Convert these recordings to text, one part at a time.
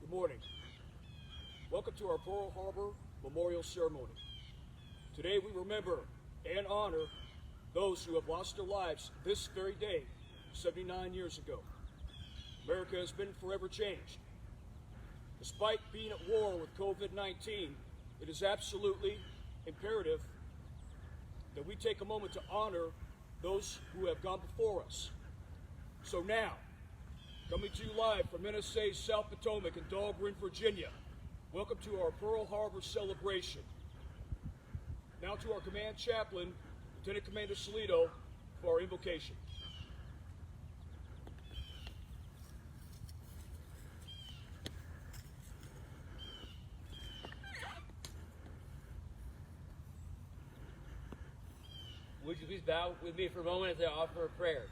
Good morning. Welcome to our Pearl Harbor Memorial Ceremony. Today we remember and honor those who have lost their lives this very day, 79 years ago. America has been forever changed. Despite being at war with COVID-19, it is absolutely imperative that we take a moment to honor those who have gone before us. So now, coming to you live from NSASP South Potomac in Dahlgren, Virginia, welcome to our Pearl Harbor celebration. Now to our Command Chaplain, Lieutenant Commander Salito, for our invocation. Would you please bow with me for a moment as I offer a prayer?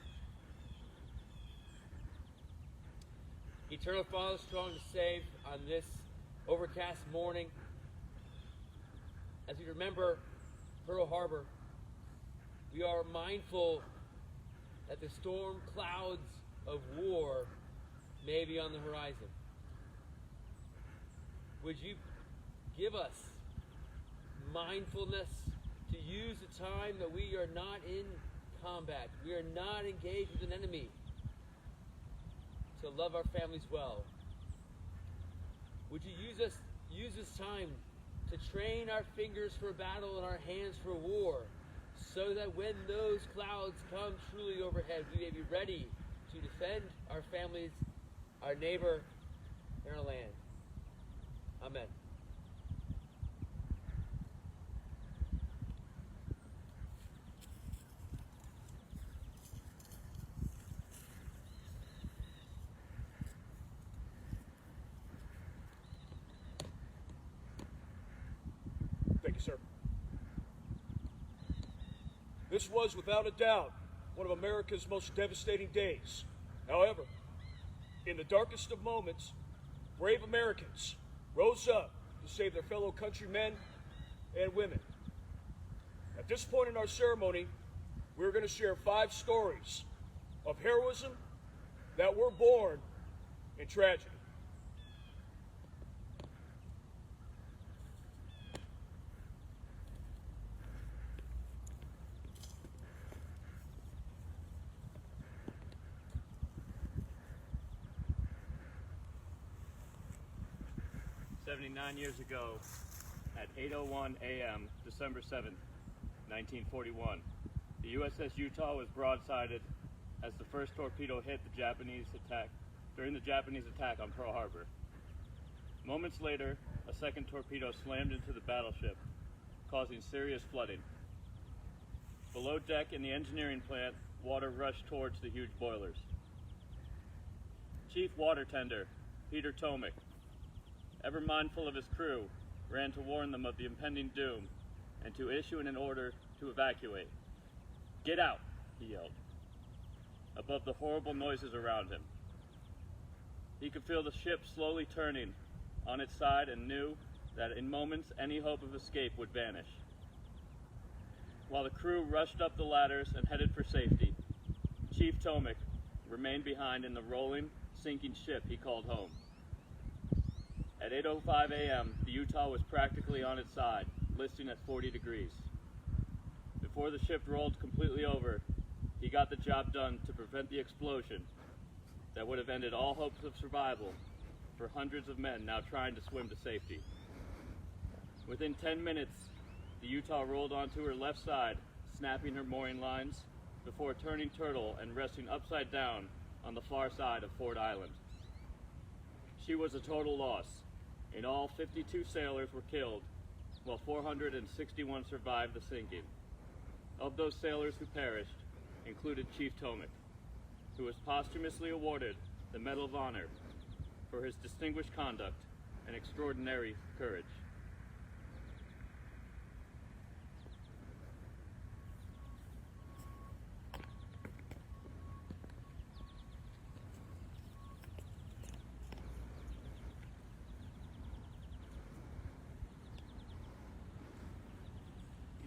Eternal Father, strong to save, on this overcast morning, as we remember Pearl Harbor, we are mindful that the storm clouds of war may be on the horizon. Would you give us mindfulness to use the time that we are not in combat, we are not engaged with an enemy, to love our families well? Would you use this time to train our fingers for battle and our hands for war, so that when those clouds come truly overhead, we may be ready to defend our families, our neighbor, and our land. Amen. Thank you, sir. This was, without a doubt, one of America's most devastating days. However, in the darkest of moments, brave Americans rose up to save their fellow countrymen and women. At this point in our ceremony, we're going to share 5 stories of heroism that were born in tragedy. "79 years ago, at 8:01 a.m., December 7th, 1941, the USS Utah was broadsided as the first torpedo hit the Japanese attack during the Japanese attack on Pearl Harbor. Moments later, a second torpedo slammed into the battleship, causing serious flooding. Below deck in the engineering plant, water rushed towards the huge boilers. Chief Water Tender Peter Tomick, ever mindful of his crew, ran to warn them of the impending doom and to issue an order to evacuate. "Get out," he yelled, above the horrible noises around him. He could feel the ship slowly turning on its side and knew that in moments any hope of escape would vanish. While the crew rushed up the ladders and headed for safety, Chief Tomick remained behind in the rolling, sinking ship he called home. At 8:05 a.m., the Utah was practically on its side, listing at 40 degrees. Before the ship rolled completely over, he got the job done to prevent the explosion that would have ended all hopes of survival for hundreds of men now trying to swim to safety. Within 10 minutes, the Utah rolled onto her left side, snapping her mooring lines, before turning turtle and resting upside down on the far side of Ford Island. She was a total loss. In all, 52 sailors were killed, while 461 survived the sinking. Of those sailors who perished, included Chief Tomick, who was posthumously awarded the Medal of Honor for his distinguished conduct and extraordinary courage.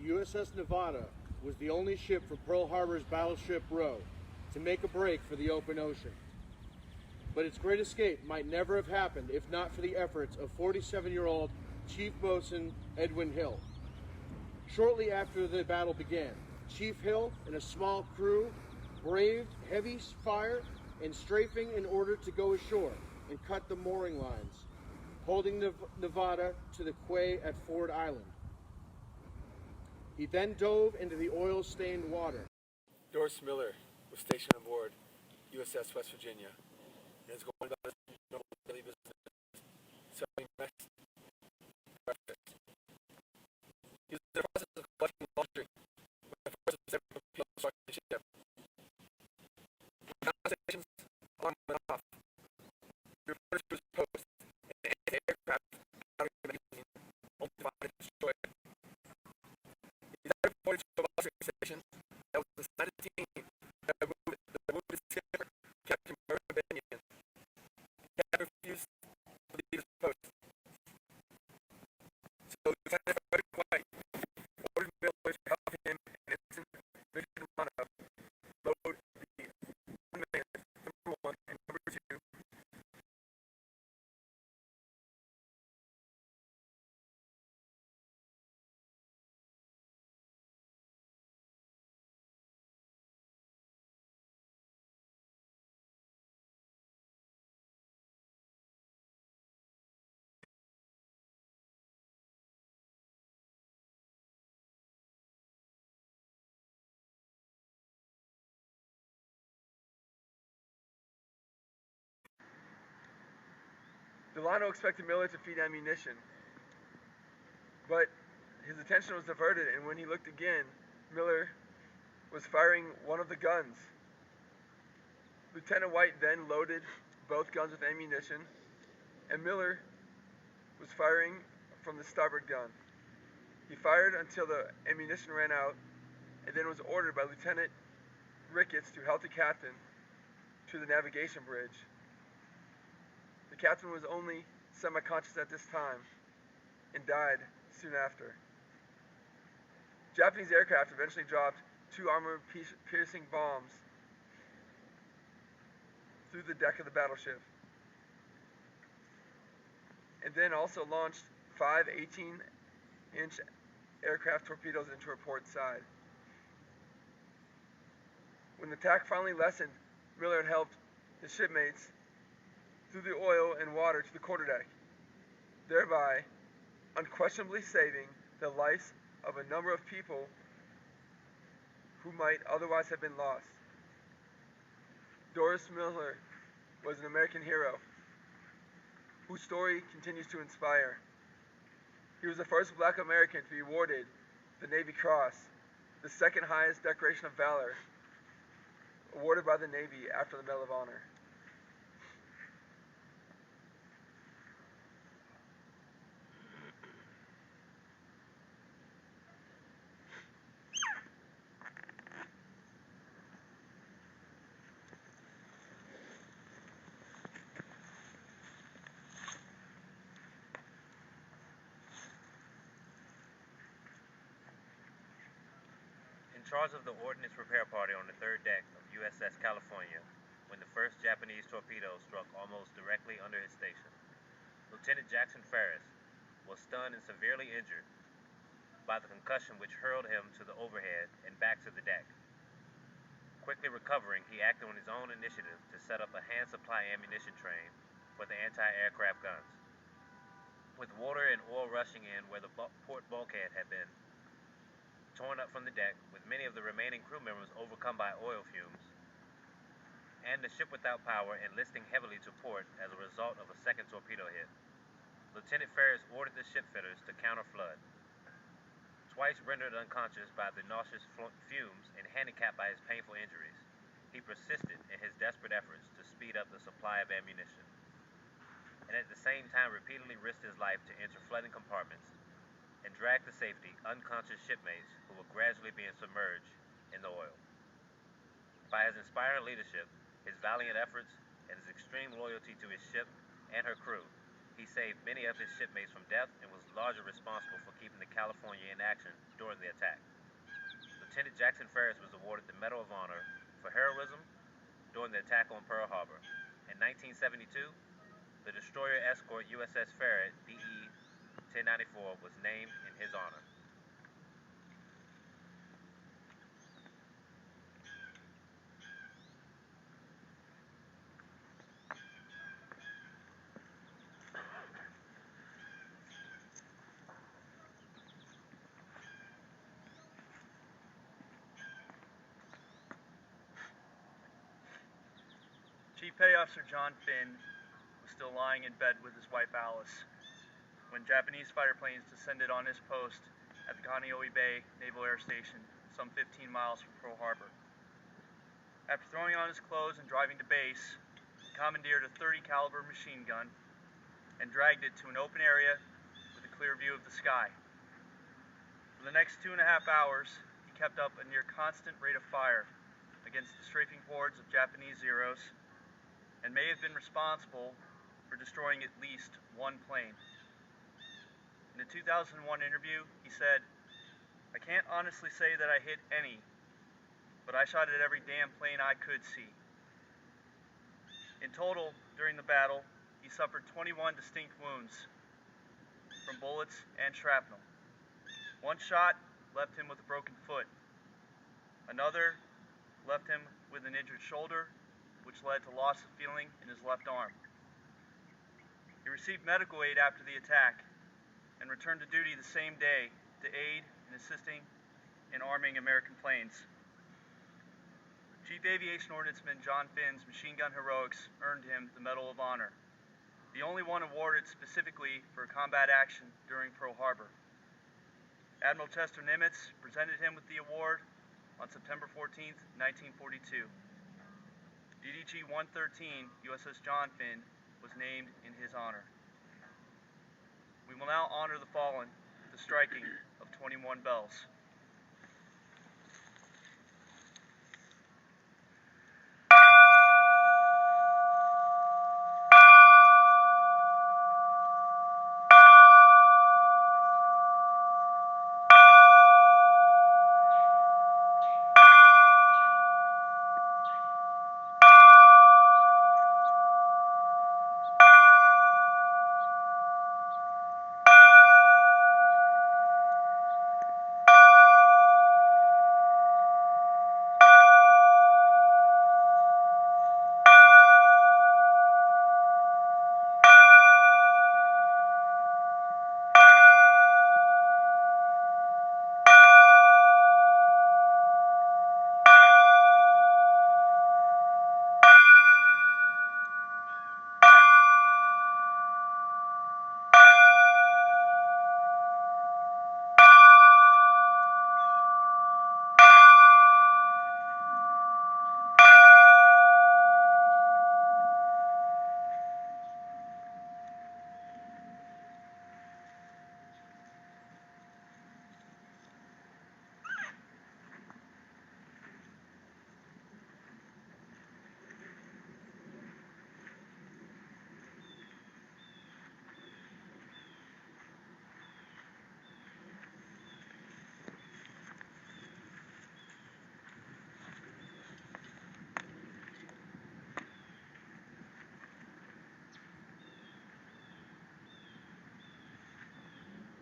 The USS Nevada was the only ship from Pearl Harbor's battleship row to make a break for the open ocean. but its great escape might never have happened if not for the efforts of 47-year-old Chief Boatswain Edwin Hill. Shortly after the battle began, Chief Hill and a small crew braved heavy fire and strafing in order to go ashore and cut the mooring lines, holding Nevada to the quay at Ford Island. He then dove into the oil-stained water. Doris Miller was stationed aboard USS West Virginia and is going about his normal daily business, selling mess and breakfast. He was in the process of collecting laundry when the force of the several people struck the ship. When conversations alarm went off, the reporters to his post and the aircraft out of the magazine only to find it destroyed. He then reported to a muster station that was assigned a team that wounded skipper, Captain Murray Benyon. Captain refused to leave his post. So Lieutenant Frederick White ordered Miller to help him and Ensign Richard Romano load the unmanned number 1 and number 2 Delano expected Miller to feed ammunition, but his attention was diverted, and when he looked again, Miller was firing one of the guns. Lieutenant White then loaded both guns with ammunition, and Miller was firing from the starboard gun. He fired until the ammunition ran out, and then was ordered by Lieutenant Ricketts to help the captain to the navigation bridge. The captain was only semi-conscious at this time and died soon after. Japanese aircraft eventually dropped 2 armor-piercing bombs through the deck of the battleship, and then also launched 5 18-inch aircraft torpedoes into her port side. When the attack finally lessened, Miller had helped his shipmates through the oil and water to the quarterdeck, thereby unquestionably saving the lives of a number of people who might otherwise have been lost. Doris Miller was an American hero whose story continues to inspire. He was the first Black American to be awarded the Navy Cross, the second highest decoration of valor awarded by the Navy after the Medal of Honor. In charge of the ordnance repair party on the third deck of USS California when the first Japanese torpedo struck almost directly under his station. Lieutenant Jackson Ferris was stunned and severely injured by the concussion which hurled him to the overhead and back to the deck. Quickly recovering, he acted on his own initiative to set up a hand supply ammunition train for the anti-aircraft guns. With water and oil rushing in where the port bulkhead had been torn up from the deck, with many of the remaining crew members overcome by oil fumes, and the ship without power and listing heavily to port as a result of a second torpedo hit, Lieutenant Ferris ordered the shipfitters to counter-flood. Twice rendered unconscious by the nauseous fumes and handicapped by his painful injuries, he persisted in his desperate efforts to speed up the supply of ammunition, and at the same time repeatedly risked his life to enter flooding compartments and drag to safety unconscious shipmates who were gradually being submerged in the oil. By his inspiring leadership, his valiant efforts, and his extreme loyalty to his ship and her crew, he saved many of his shipmates from death and was largely responsible for keeping the California in action during the attack. Lieutenant Jackson Ferris was awarded the Medal of Honor for heroism during the attack on Pearl Harbor, and In 1972, the destroyer escort USS Ferret, DE 1094, was named in his honor. Chief Petty Officer John Finn was still lying in bed with his wife Alice when Japanese fighter planes descended on his post at the Kaneohe Bay Naval Air Station, some 15 miles from Pearl Harbor. After throwing on his clothes and driving to base, he commandeered a .30 caliber machine gun and dragged it to an open area with a clear view of the sky. For the next 2.5 hours, he kept up a near constant rate of fire against the strafing hordes of Japanese Zeros, and may have been responsible for destroying at least one plane. In a 2001 interview, he said, "I can't honestly say that I hit any, but I shot at every damn plane I could see." In total, during the battle, he suffered 21 distinct wounds from bullets and shrapnel. One shot left him with a broken foot. Another left him with an injured shoulder, which led to loss of feeling in his left arm. He received medical aid after the attack and returned to duty the same day to aid in assisting in arming American planes. Chief Aviation Ordnanceman John Finn's machine gun heroics earned him the Medal of Honor, the only one awarded specifically for combat action during Pearl Harbor. Admiral Chester Nimitz presented him with the award on September 14, 1942. DDG 113 USS John Finn was named in his honor. We will now honor the fallen with the striking of 21 bells.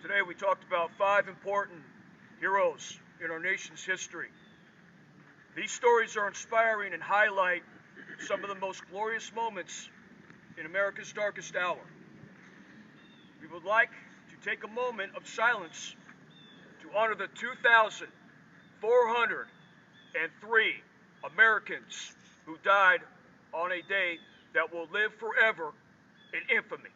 Today we talked about 5 important heroes in our nation's history. These stories are inspiring and highlight some of the most glorious moments in America's darkest hour. We would like to take a moment of silence to honor the 2,403 Americans who died on a day that will live forever in infamy.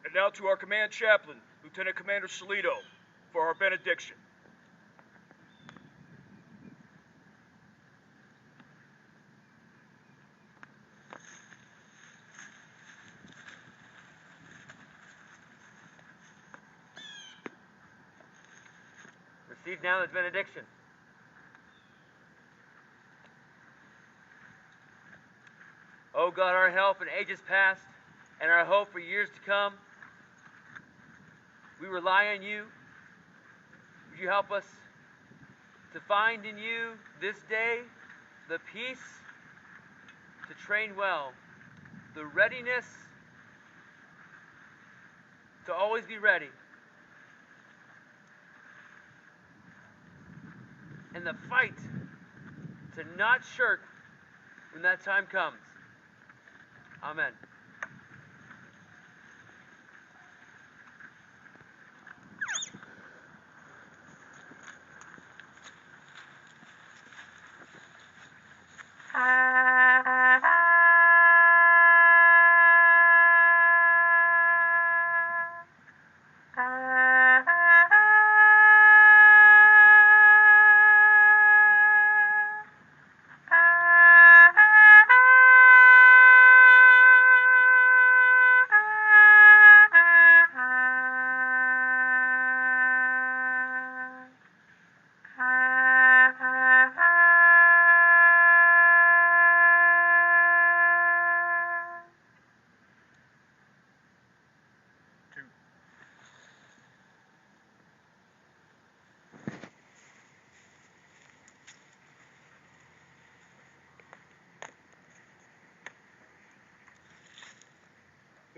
And now to our command chaplain, Lieutenant Commander Salito, for our benediction. The Receive now the benediction. O God, our help in ages past and our hope for years to come, we rely on you. Would you help us to find in you this day the peace to train well, the readiness to always be ready, and the fight to not shirk when that time comes. Amen.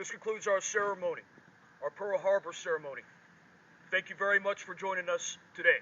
This concludes our ceremony, our Pearl Harbor ceremony. Thank you very much for joining us today.